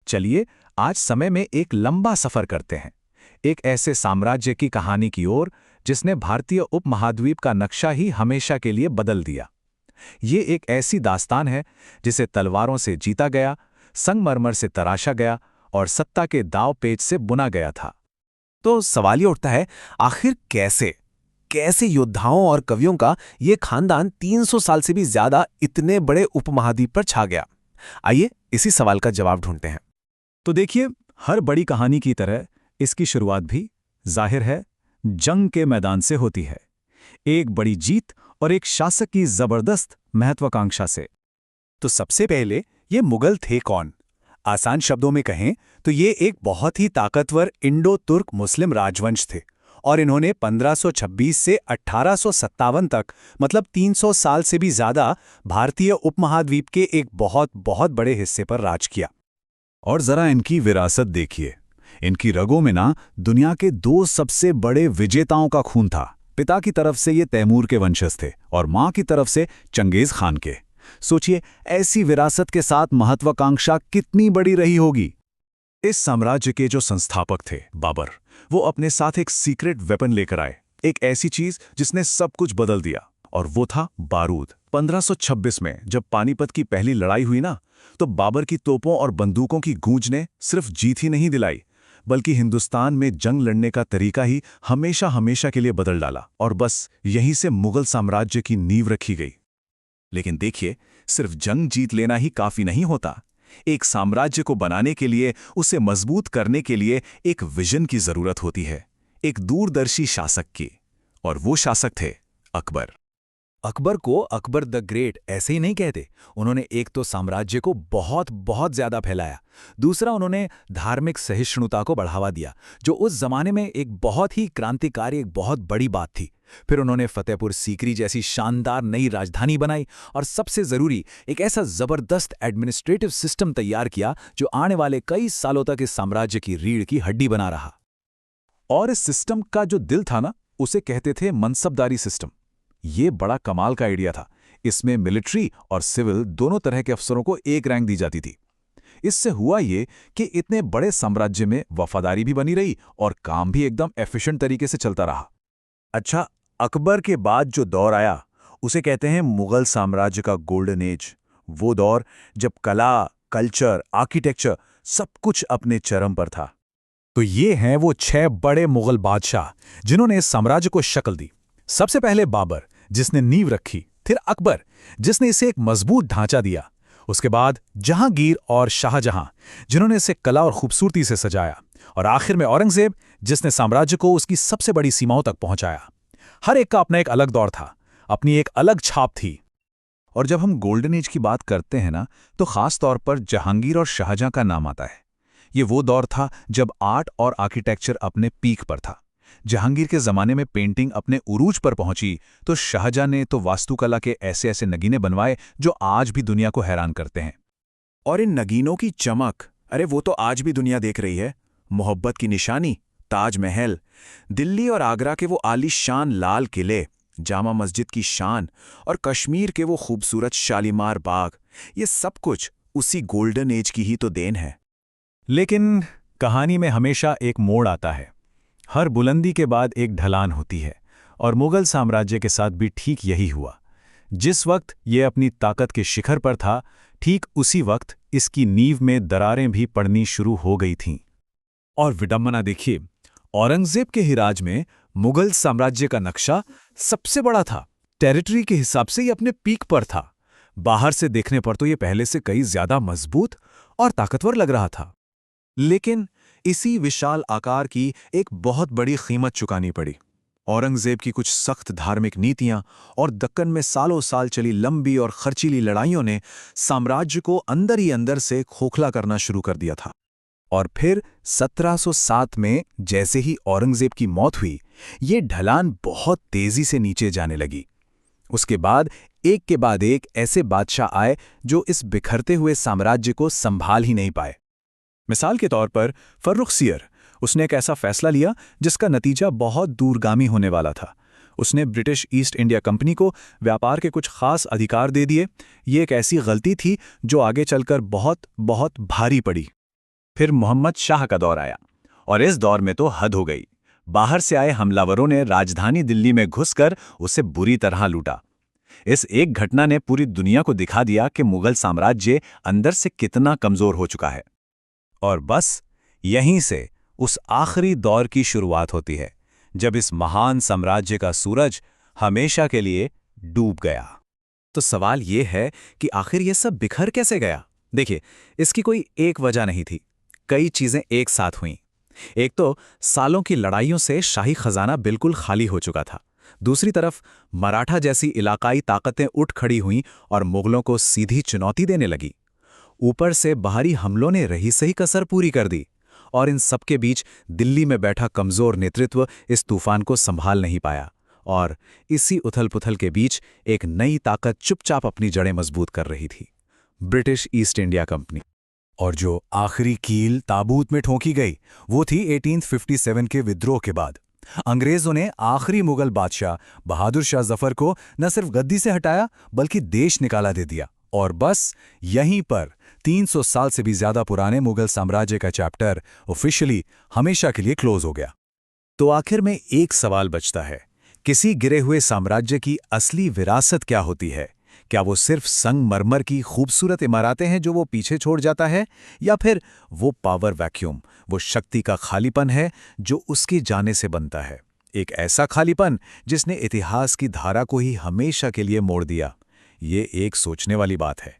चलिए आज समय में एक लंबा सफर करते हैं, एक ऐसे साम्राज्य की कहानी की ओर जिसने भारतीय उपमहाद्वीप का नक्शा ही हमेशा के लिए बदल दिया। ये एक ऐसी दास्तान है जिसे तलवारों से जीता गया, संगमरमर से तराशा गया और सत्ता के दांव पेच से बुना गया था। तो सवाल ये उठता है, आखिर कैसे कैसे योद्धाओं और कवियों का ये खानदान 300 साल से भी ज्यादा इतने बड़े उपमहाद्वीप पर छा गया। आइए इसी सवाल का जवाब ढूंढते हैं। तो देखिए, हर बड़ी कहानी की तरह इसकी शुरुआत भी जाहिर है जंग के मैदान से होती है, एक बड़ी जीत और एक शासक की जबरदस्त महत्वाकांक्षा से। तो सबसे पहले ये मुगल थे कौन? आसान शब्दों में कहें तो ये एक बहुत ही ताकतवर इंडो तुर्क मुस्लिम राजवंश थे और इन्होंने 1526 से 1857 तक मतलब 300 साल से भी ज्यादा भारतीय उपमहाद्वीप के एक बहुत बहुत बड़े हिस्से पर राज किया। और जरा इनकी विरासत देखिए। इनकी रगों में ना दुनिया के दो सबसे बड़े विजेताओं का खून था। पिता की तरफ से ये तैमूर के वंशज थे और मां की तरफ से चंगेज खान के। सोचिए, ऐसी विरासत के साथ महत्वाकांक्षा कितनी बड़ी रही होगी। इस साम्राज्य के जो संस्थापक थे बाबर, वो अपने साथ एक सीक्रेट वेपन लेकर आए, एक ऐसी चीज जिसने सब कुछ बदल दिया, और वो था बारूद। 1526 में जब पानीपत की पहली लड़ाई हुई ना, तो बाबर की तोपों और बंदूकों की गूंज ने सिर्फ जीत ही नहीं दिलाई, बल्कि हिंदुस्तान में जंग लड़ने का तरीका ही हमेशा हमेशा के लिए बदल डाला। और बस यहीं से मुगल साम्राज्य की नींव रखी गई। लेकिन देखिए, सिर्फ जंग जीत लेना ही काफी नहीं होता। एक साम्राज्य को बनाने के लिए, उसे मजबूत करने के लिए एक विजन की जरूरत होती है, एक दूरदर्शी शासक की। और वो शासक थे अकबर। अकबर को अकबर द ग्रेट ऐसे ही नहीं कहते। उन्होंने एक तो साम्राज्य को बहुत बहुत ज्यादा फैलाया, दूसरा उन्होंने धार्मिक सहिष्णुता को बढ़ावा दिया, जो उस जमाने में एक बहुत ही क्रांतिकारी, एक बहुत बड़ी बात थी। फिर उन्होंने फतेहपुर सीकरी जैसी शानदार नई राजधानी बनाई और सबसे जरूरी एक ऐसा जबरदस्त एडमिनिस्ट्रेटिव सिस्टम तैयार किया जो आने वाले कई सालों तक इस साम्राज्य की रीढ़ की हड्डी बना रहा। और इस सिस्टम का जो दिल था ना, उसे कहते थे मनसबदारी सिस्टम। ये बड़ा कमाल का आइडिया था। इसमें मिलिट्री और सिविल दोनों तरह के अफसरों को एक रैंक दी जाती थी। इससे हुआ ये कि इतने बड़े साम्राज्य में वफादारी भी बनी रही और काम भी एकदम एफिशिएंट तरीके से चलता रहा। अच्छा, अकबर के बाद जो दौर आया उसे कहते हैं मुगल साम्राज्य का गोल्डन एज। वो दौर जब कला, कल्चर, आर्किटेक्चर सब कुछ अपने चरम पर था। तो ये हैं वो 6 बड़े मुगल बादशाह जिन्होंने इस साम्राज्य को शक्ल दी। सबसे पहले बाबर, जिसने नींव रखी, फिर अकबर, जिसने इसे एक मजबूत ढांचा दिया, उसके बाद जहांगीर और शाहजहां, जिन्होंने इसे कला और खूबसूरती से सजाया, और आखिर में औरंगजेब, जिसने साम्राज्य को उसकी सबसे बड़ी सीमाओं तक पहुंचाया। हर एक का अपना एक अलग दौर था, अपनी एक अलग छाप थी। और जब हम गोल्डन एज की बात करते हैं ना, तो खास तौर पर जहांगीर और शाहजहां का नाम आता है। ये वो दौर था जब आर्ट और आर्किटेक्चर अपने पीक पर था। जहांगीर के जमाने में पेंटिंग अपने उरूज पर पहुंची, तो शाहजहां ने तो वास्तुकला के ऐसे ऐसे नगीने बनवाए जो आज भी दुनिया को हैरान करते हैं। और इन नगीनों की चमक, अरे वो तो आज भी दुनिया देख रही है। मोहब्बत की निशानी, ताजमहल, दिल्ली और आगरा के वो आलीशान लाल किले, जामा मस्जिद की शान और कश्मीर के वो खूबसूरत शालीमार बाग, ये सब कुछ उसी गोल्डन एज की ही तो देन है। लेकिन कहानी में हमेशा एक मोड़ आता है। हर बुलंदी के बाद एक ढलान होती है, और मुगल साम्राज्य के साथ भी ठीक यही हुआ। जिस वक्त ये अपनी ताकत के शिखर पर था, ठीक उसी वक्त इसकी नींव में दरारें भी पड़नी शुरू हो गई थीं। और विडंबना देखिए, औरंगजेब के ही राज में मुगल साम्राज्य का नक्शा सबसे बड़ा था। टेरिटरी के हिसाब से ये अपने पीक पर था। बाहर से देखने पर तो ये पहले से कई ज्यादा मजबूत और ताकतवर लग रहा था। लेकिन इसी विशाल आकार की एक बहुत बड़ी कीमत चुकानी पड़ी। औरंगजेब की कुछ सख्त धार्मिक नीतियां और दक्कन में सालों साल चली लंबी और खर्चीली लड़ाइयों ने साम्राज्य को अंदर ही अंदर से खोखला करना शुरू कर दिया था। और फिर 1707 में जैसे ही औरंगजेब की मौत हुई, ये ढलान बहुत तेजी से नीचे जाने लगी। उसके बाद एक के बाद एक ऐसे बादशाह आए जो इस बिखरते हुए साम्राज्य को संभाल ही नहीं पाए। मिसाल के तौर पर फर्रुखसियर, उसने एक ऐसा फैसला लिया जिसका नतीजा बहुत दूरगामी होने वाला था। उसने ब्रिटिश ईस्ट इंडिया कंपनी को व्यापार के कुछ खास अधिकार दे दिए। ये एक ऐसी गलती थी जो आगे चलकर बहुत बहुत भारी पड़ी। फिर मोहम्मद शाह का दौर आया, और इस दौर में तो हद हो गई। बाहर से आए हमलावरों ने राजधानी दिल्ली में घुसकर उसे बुरी तरह लूटा। इस एक घटना ने पूरी दुनिया को दिखा दिया कि मुगल साम्राज्य अंदर से कितना कमजोर हो चुका है। और बस यहीं से उस आखिरी दौर की शुरुआत होती है, जब इस महान साम्राज्य का सूरज हमेशा के लिए डूब गया। तो सवाल ये है कि आखिर ये सब बिखर कैसे गया? देखिए, इसकी कोई एक वजह नहीं थी, कई चीजें एक साथ हुईं। एक तो सालों की लड़ाइयों से शाही खजाना बिल्कुल खाली हो चुका था। दूसरी तरफ मराठा जैसी इलाकाई ताकतें उठ खड़ी हुईं और मुगलों को सीधी चुनौती देने लगी। ऊपर से बाहरी हमलों ने रही सही कसर पूरी कर दी, और इन सबके बीच दिल्ली में बैठा कमजोर नेतृत्व इस तूफान को संभाल नहीं पाया, और इसी उथल-पुथल के बीच एक नई ताकत चुपचाप अपनी जड़ें मजबूत कर रही थी, ब्रिटिश ईस्ट इंडिया कंपनी। और जो आखिरी कील ताबूत में ठोंकी गई वो थी 1857 के विद्रोह के बाद। अंग्रेजों ने आखिरी मुगल बादशाह बहादुर शाह जफर को न सिर्फ गद्दी से हटाया बल्कि देश निकाला दे दिया। और बस यहीं पर 300 साल से भी ज्यादा पुराने मुगल साम्राज्य का चैप्टर ऑफिशियली हमेशा के लिए क्लोज हो गया। तो आखिर में एक सवाल बचता है, किसी गिरे हुए साम्राज्य की असली विरासत क्या होती है? क्या वो सिर्फ संगमरमर की खूबसूरत इमारतें हैं जो वो पीछे छोड़ जाता है, या फिर वो पावर वैक्यूम, वो शक्ति का खालीपन है जो उसके जाने से बनता है? एक ऐसा खालीपन जिसने इतिहास की धारा को ही हमेशा के लिए मोड़ दिया। ये एक सोचने वाली बात है।